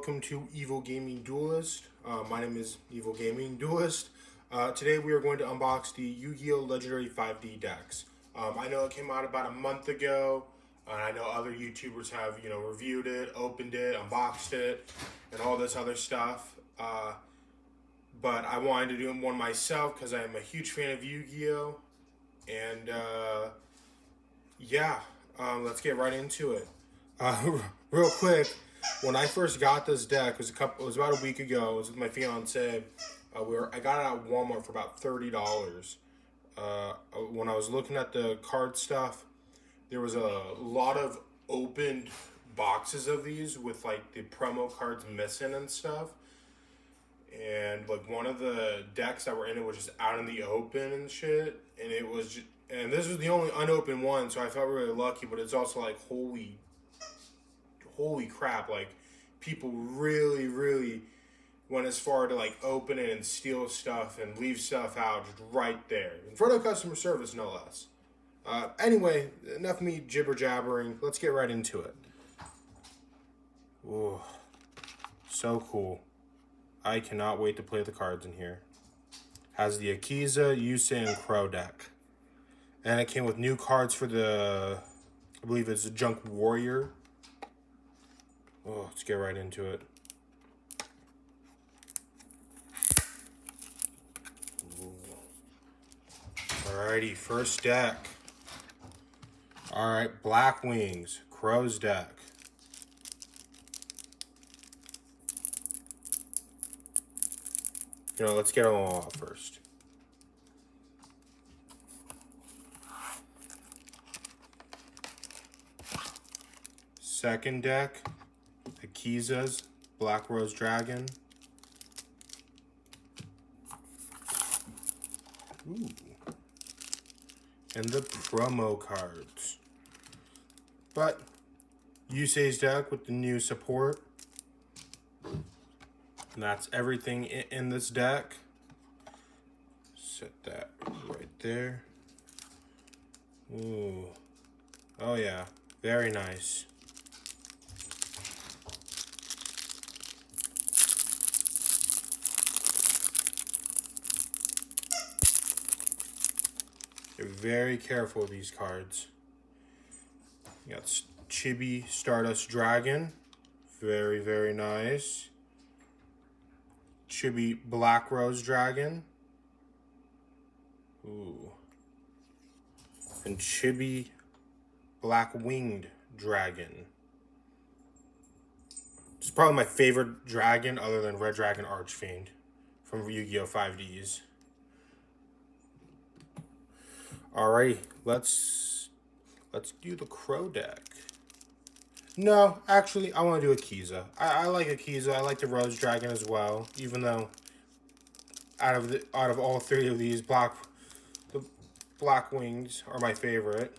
welcome to Evil Gaming Duelist. My name is Evil Gaming Duelist. Today we are going to unbox the Yu-Gi-Oh! Legendary 5D decks. I know it came out about a month ago, and I know other YouTubers have, reviewed it, opened it, unboxed it, and all this other stuff. But I wanted to do one myself because I am a huge fan of Yu-Gi-Oh! And let's get right into it. Real quick, when I first got this deck, it was about a week ago. It was with my fiance. I got it at Walmart for about $30. When I was looking at the card stuff, there was a lot of opened boxes of these with like the promo cards missing and stuff. And like one of the decks that were in it was just out in the open and shit, and and this was the only unopened one, so I felt really lucky. But it's also like holy crap, like people really went as far to like open it and steal stuff and leave stuff out just right there in front of customer service, no less. Anyway, enough of me jibber jabbering. Let's get right into it. Ooh, so cool. I cannot wait to play the cards in here. Has the Akiza, Yusei, and Crow deck. And it came with new cards for I believe it's a Junk Warrior. Oh, let's get right into it. Ooh. Alrighty, first deck. Alright, Black Wings, Crow's deck. Let's get them all out first. Second deck, Akiza's Black Rose Dragon. Ooh. And the promo cards. But Yusei's deck with the new support. And that's everything in this deck. Set that right there. Ooh. Oh yeah, very nice. You're very careful with these cards. You got Chibi Stardust Dragon. Very nice. Chibi Black Rose Dragon. Ooh. And Chibi Black Winged Dragon. It's probably my favorite dragon other than Red Dragon Archfiend from Yu-Gi-Oh! 5D's. Alrighty, let's do the Crow deck. No, actually, I want to do Akiza. I like Akiza. I like the Rose Dragon as well. Even though, out of all three of these, the Black Wings are my favorite.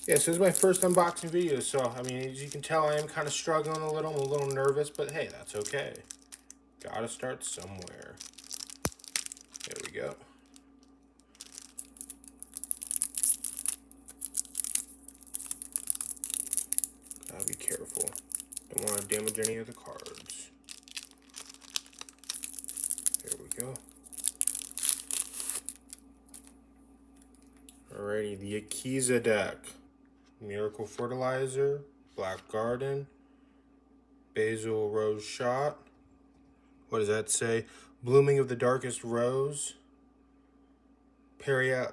Yeah, so this is my first unboxing video. So I mean, as you can tell, I am kind of struggling a little. I'm a little nervous, but hey, that's okay. Gotta start somewhere. There we go. Gotta be careful. Don't want to damage any of the cards. There we go. Alrighty, the Akiza deck. Miracle Fertilizer, Black Garden, Basil Rose Shot. What does that say? Blooming of the Darkest Rose, Perialas,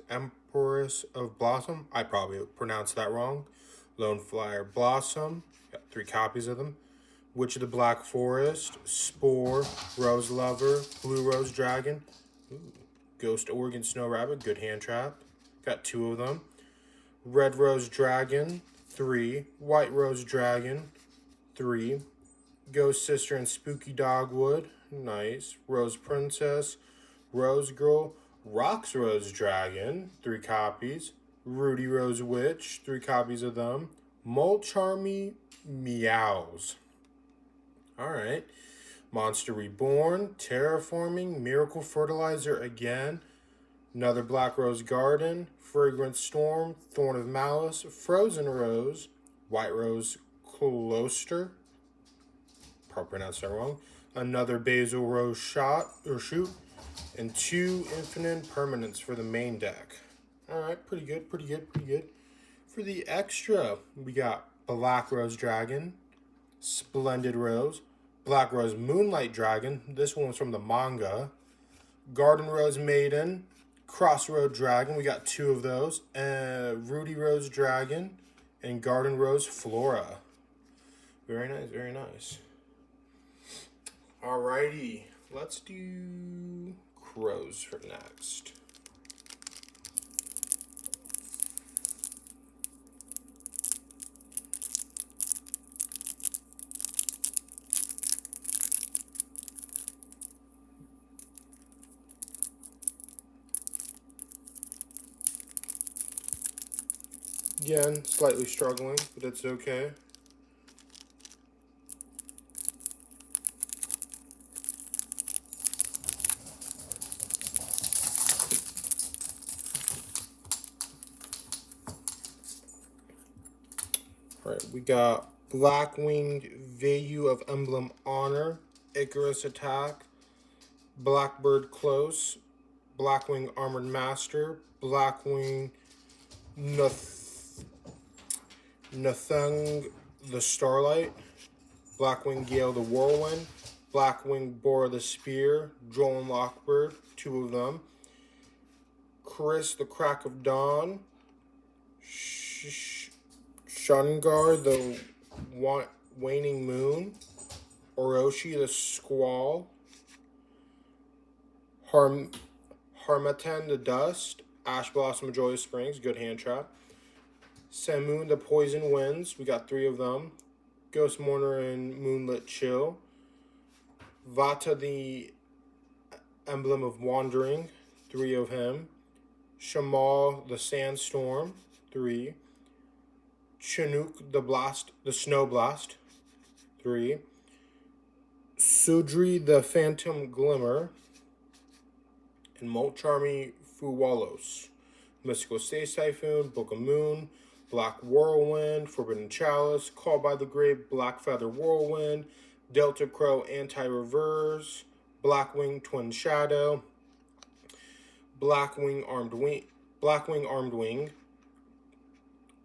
Empress of Blossom. I probably pronounced that wrong. Lone Flyer Blossom. Got 3 copies of them. Witch of the Black Forest, Spore, Rose Lover, Blue Rose Dragon. Ooh. Ghost Oregon Snow Rabbit, good hand trap. Got 2 of them. Red Rose Dragon, 3. White Rose Dragon, 3. Ghost Sister and Spooky Dogwood, nice. Rose Princess, Rose Girl, Rocks Rose Dragon, 3 copies. Rudy Rose Witch, 3 copies of them. Molcharmy Meows. Alright. Monster Reborn, Terraforming, Miracle Fertilizer again. Another Black Rose Garden, Fragrant Storm, Thorn of Malice, Frozen Rose, White Rose Cloister, probably pronounced that wrong. Another Basil Rose Shot or Shoot, and 2 Infinite Permanents for the main deck. Alright, pretty good, pretty good, pretty good. For the extra, we got Black Rose Dragon, Splendid Rose, Black Rose Moonlight Dragon. This one was from the manga. Garden Rose Maiden, Crossroad Dragon. We got 2 of those. Rudy Rose Dragon and Garden Rose Flora. Very nice, very nice. Alrighty, let's do Crows for next. Again, slightly struggling, but it's okay. Alright, we got Blackwinged Vayu of Emblem Honor, Icarus Attack, Blackbird Close, Blackwing Armored Master, Blackwing Nathung the Starlight, Blackwing Gale the Whirlwind, Blackwing Bora the Spear, Joel and Lockbird, 2 of them, Chris the Crack of Dawn, Shungar the Waning Moon, Orochi the Squall, Harmattan the Dust, Ash Blossom of Joyous Springs, good hand trap, Samoon the Poison Winds, we got 3 of them, Ghost Mourner and Moonlit Chill, Vata the Emblem of Wandering, 3 of him, Shamal the Sandstorm, 3, Chinook the Snow Blast, 3, Sudri the Phantom Glimmer, and Molcharmi Fuwalos, Mystical Stage Typhoon, Book of Moon, Black Whirlwind, Forbidden Chalice, Call by the Grave, Black Feather Whirlwind, Delta Crow Anti-Reverse, Blackwing Twin Shadow, Blackwing Armed Wing,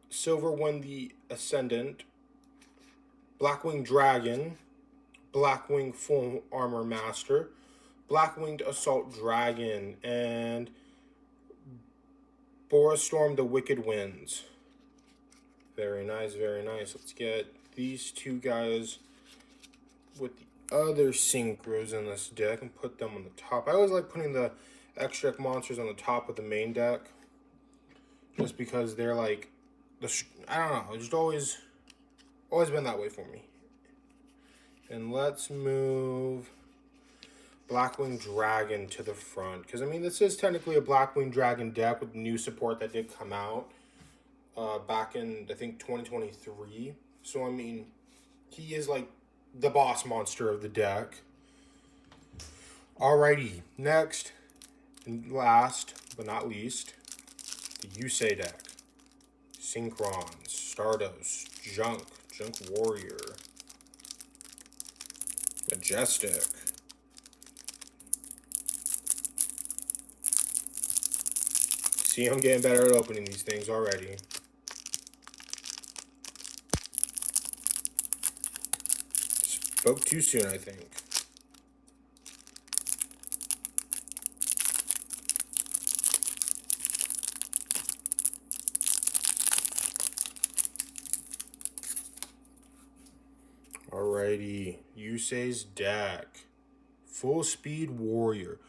Silverwind the Ascendant, Blackwing Dragon, Blackwing Full Armor Master, Blackwinged Assault Dragon, and Boristorm the Wicked Winds. Very nice, very nice. Let's get these 2 guys with the other synchros in this deck and put them on the top. I always like putting the extra monsters on the top of the main deck, just because they're like, I don't know, it's just always been that way for me. And let's move Blackwing Dragon to the front, because I mean, this is technically a Blackwing Dragon deck with new support that did come out back in, I think, 2023. So I mean, he is like the boss monster of the deck. Alrighty, next and last but not least, the Yusei deck. Synchron, Stardust, Junk Warrior, Majestic, see, I'm getting better at opening these things already. Spoke too soon, I think. Alrighty, Yusei's deck. Full Speed Warrior.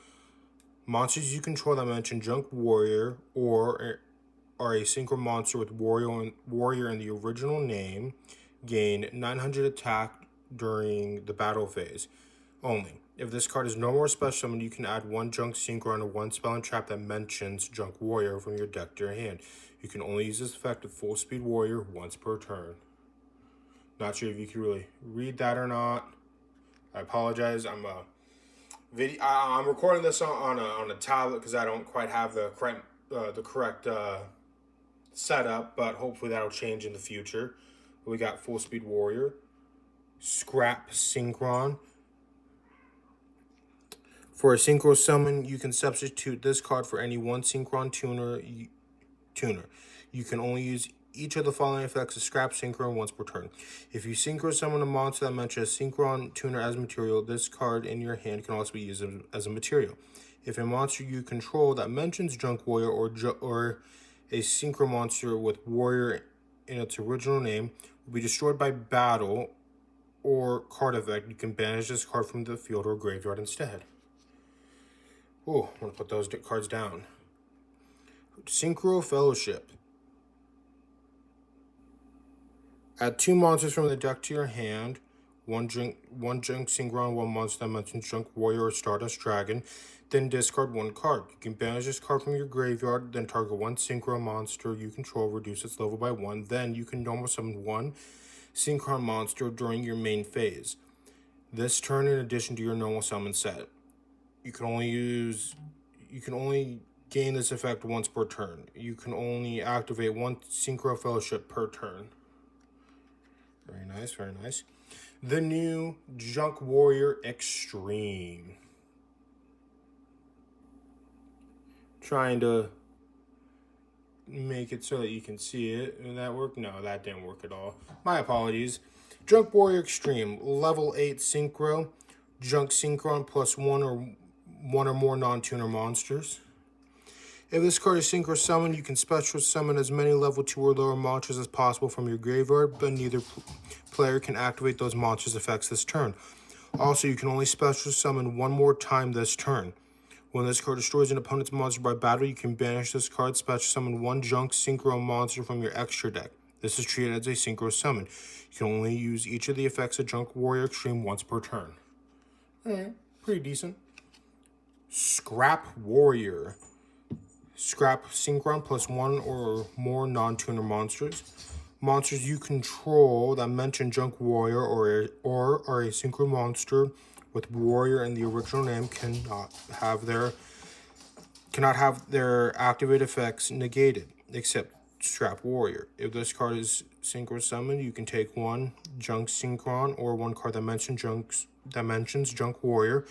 Monsters you control that mention Junk Warrior or are a synchro monster with Warrior in the original name gain 900 attack during the battle phase only. If this card is no more special summon, you can add 1 Junk Synchro and 1 spell and trap that mentions Junk Warrior from your deck to your hand. You can only use this effect with Full Speed Warrior once per turn. Not sure if you can really read that or not. I apologize. I'm I'm recording this on a tablet because I don't quite have the correct setup, but hopefully that'll change in the future. We got Full Speed Warrior, Scrap Synchron. For a synchro summon, you can substitute this card for any one synchron tuner. You can only use each of the following effects as Scrap Synchron once per turn. If you synchro summon a monster that mentions Synchron Tuner as material, this card in your hand can also be used as a material. If a monster you control that mentions Junk Warrior or a synchro monster with Warrior in its original name will be destroyed by battle or card effect, you can banish this card from the field or graveyard instead. Oh, I'm going to put those cards down. Synchro Fellowship. Add 2 monsters from the deck to your hand. One Junk Synchron, one monster that mentions Junk Warrior or Stardust Dragon. Then discard 1 card. You can banish this card from your graveyard, then target 1 Synchro monster you control, reduce its level by 1. Then you can normal summon 1 Synchron monster during your main phase. This turn in addition to your normal summon set. You can only gain this effect once per turn. You can only activate 1 Synchro Fellowship per turn. Very nice, very nice. The new Junk Warrior Extreme. Trying to make it so that you can see it. Did that work? No, that didn't work at all. My apologies. Junk Warrior Extreme. Level 8 Synchro. Junk Synchron plus one or more non-tuner monsters. If this card is synchro summoned, you can special summon as many level 2 or lower monsters as possible from your graveyard, but neither player can activate those monsters' effects this turn. Also, you can only special summon 1 more time this turn. When this card destroys an opponent's monster by battle, you can banish this card, special summon 1 Junk Synchro monster from your extra deck. This is treated as a synchro summon. You can only use each of the effects of Junk Warrior Extreme once per turn. Alright, pretty decent. Scrap Warrior. Scrap Synchron plus 1 or more non-tuner monsters. Monsters you control that mention Junk Warrior or are a synchro monster with Warrior in the original name cannot have their activate effects negated, except Scrap Warrior. If this card is synchro summoned, you can take 1 Junk Synchron or 1 card that mentions Junk Warrior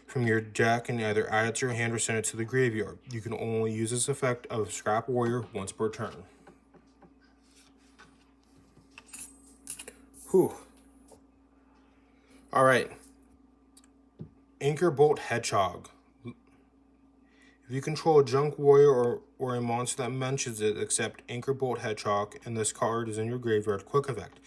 from your deck and either add it to your hand or send it to the graveyard. You can only use this effect of Scrap Warrior once per turn. Whew. Alright. Anchor Bolt Hedgehog. If you control a Junk Warrior or a monster that mentions it, except Anchor Bolt Hedgehog, and this card is in your graveyard, quick effect.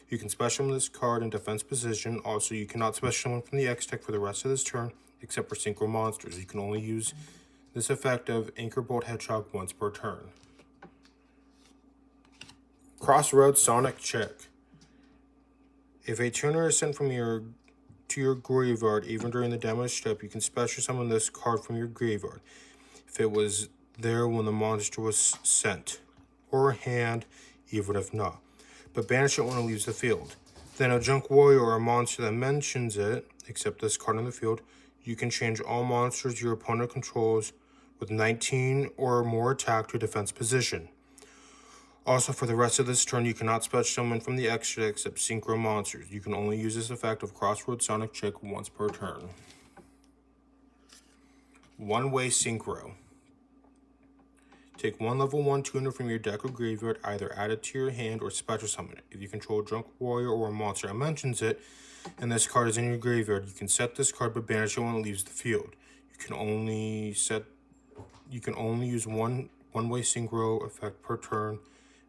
You can special summon this card in defense position. Also, you cannot special summon from the X deck for the rest of this turn, except for synchro monsters. You can only use this effect of Anchor Bolt Hedgehog once per turn. Crossroads Sonic Chick. If a tuner is sent from to your graveyard, even during the damage step, you can special summon this card from your graveyard if it was there when the monster was sent, or hand, even if not, but banish it when it leaves the field. Then a Junk Warrior or a monster that mentions it, except this card on the field, you can change all monsters your opponent controls with 19 or more attack to defense position. Also, for the rest of this turn, you cannot special summon from the extra except synchro monsters. You can only use this effect of Crossroads Sonic Chick once per turn. One-way Synchro. Take 1 level 1 tuner from your deck or graveyard, either add it to your hand or special summon it. If you control a Junk Warrior or a monster that mentions it, and this card is in your graveyard, you can set this card but banish it when it leaves the field. You can only use one-way Synchro effect per turn,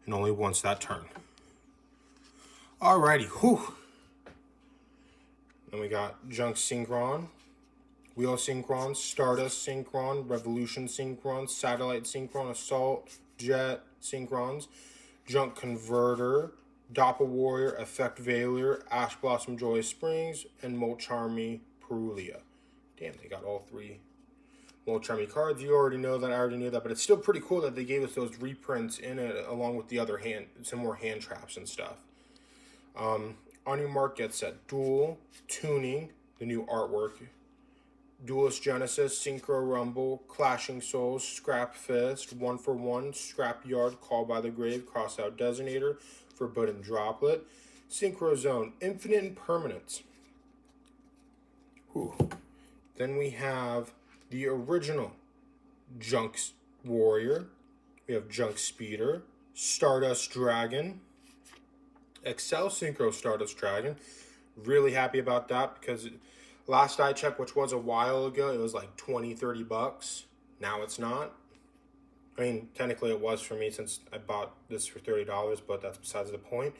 and only once that turn. Alrighty, whew. Then we got Junk Synchron, Wheel Synchron, Stardust Synchron, Revolution Synchron, Satellite Synchron, Assault, Jet Synchrons, Junk Converter, Doppel Warrior, Effect Veiler, Ash Blossom Joy Springs, and Molcharmy Perulia. Damn, they got all 3 Molcharmy cards. You already know that, I already knew that, but it's still pretty cool that they gave us those reprints in it along with the other some more hand traps and stuff. On your mark, get set. Duel, Tuning, the new artwork, Duelist Genesis, Synchro Rumble, Clashing Souls, Scrap Fist, 1-for-1, Scrap Yard, Call by the Grave, Crossout Designator, Forbidden Droplet, Synchro Zone, Infinite Impermanence. Whew. Then we have the original Junks Warrior. We have Junk Speeder, Stardust Dragon, Excel Synchro Stardust Dragon. Really happy about that because last I checked, which was a while ago, it was like 20-30 bucks. Now it's not. I mean, technically it was for me since I bought this for $30, but that's besides the point.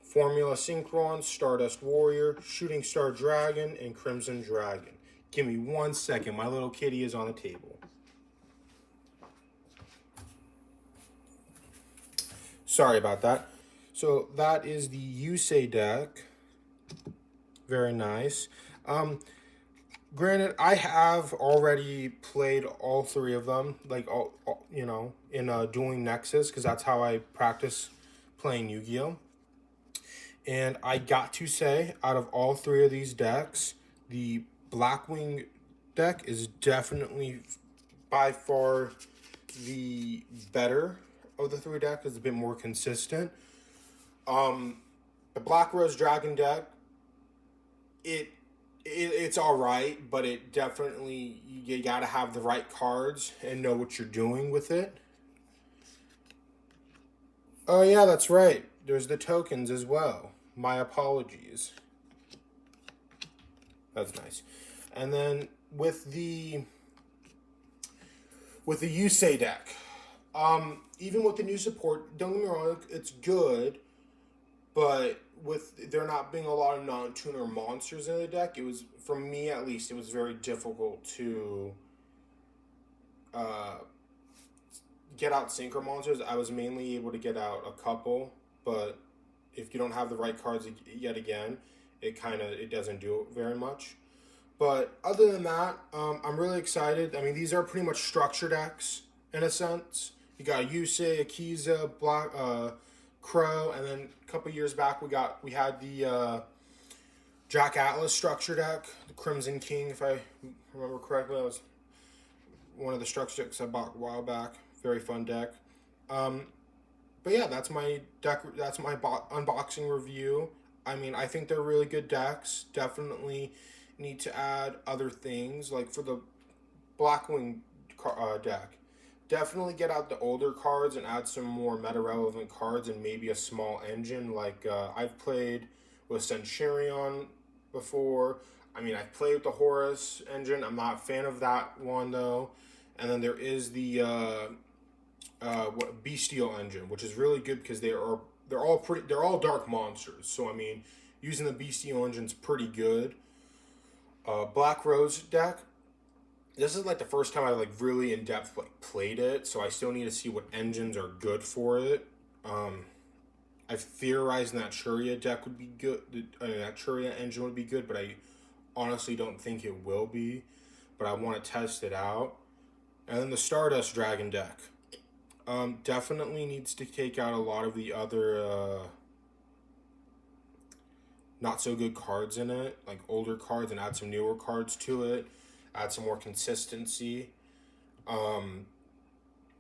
Formula Synchron, Stardust Warrior, Shooting Star Dragon, and Crimson Dragon. Give me 1 second. My little kitty is on the table. Sorry about that. So that is the Yusei deck. Very nice. Granted, I have already played all three of them, like all you know, in Dueling Nexus, because that's how I practice playing Yu-Gi-Oh. And I got to say, out of all three of these decks, the Blackwing deck is definitely by far the better of the three decks. It's a bit more consistent. The Black Rose Dragon deck, it's all right, but it definitely, you gotta have the right cards and know what you're doing with it. Oh yeah, that's right. There's the tokens as well. My apologies. That's nice. And then with the Yusei deck, even with the new support, don't get me wrong, it's good, but with there not being a lot of non-tuner monsters in the deck, it was, for me at least, it was very difficult to get out synchro monsters. I was mainly able to get out a couple, but if you don't have the right cards yet again, it doesn't do very much. But other than that, I'm really excited. I mean, these are pretty much structure decks in a sense. You got Yusei, Akiza, Black, Crow, and then a couple years back we had the Jack Atlas structure deck, the Crimson King, if I remember correctly. That was one of the structure decks I bought a while back. Very fun deck. But yeah, that's my deck. That's my unboxing review. I mean, I think they're really good decks. Definitely need to add other things, like for the Blackwing deck. Definitely get out the older cards and add some more meta-relevant cards and maybe a small engine. Like I've played with Centurion before. I mean, I've played with the Horus engine. I'm not a fan of that one though. And then there is the Bestial engine, which is really good because they're all dark monsters. So I mean, using the Bestial engine's pretty good. Black Rose deck. This is like the first time I like really in depth played it, so I still need to see what engines are good for it. I theorized that Churia deck would be good. That Churia engine would be good, but I honestly don't think it will be. But I want to test it out. And then the Stardust Dragon deck. Definitely needs to take out a lot of the other not so good cards in it, like older cards, and add some newer cards to it, add some more consistency, and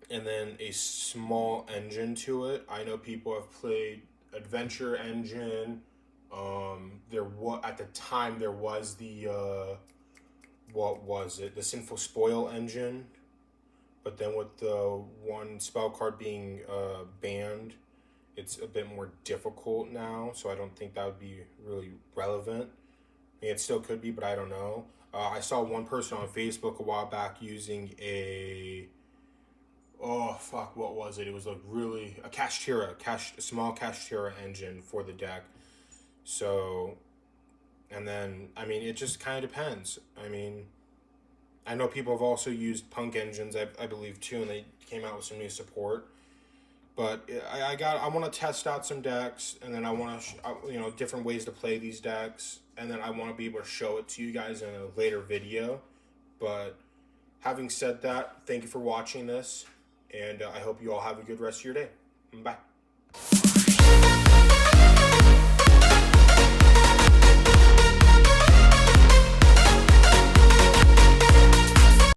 then a small engine to it. I know people have played Adventure Engine. At the time there was the what was it? The Sinful Spoil engine. But then with the one spell card being banned, it's a bit more difficult now. So I don't think that would be really relevant. I mean, it still could be, but I don't know. I saw one person on Facebook a while back using a what was it? It was like really a small Kashtira engine for the deck. So, and then I mean, it just kind of depends. I mean, I know people have also used Punk engines, I believe too, and they came out with some new support. But I want to test out some decks, and then I want to different ways to play these decks, and then I want to be able to show it to you guys in a later video. But having said that, thank you for watching this, and I hope you all have a good rest of your day. Bye.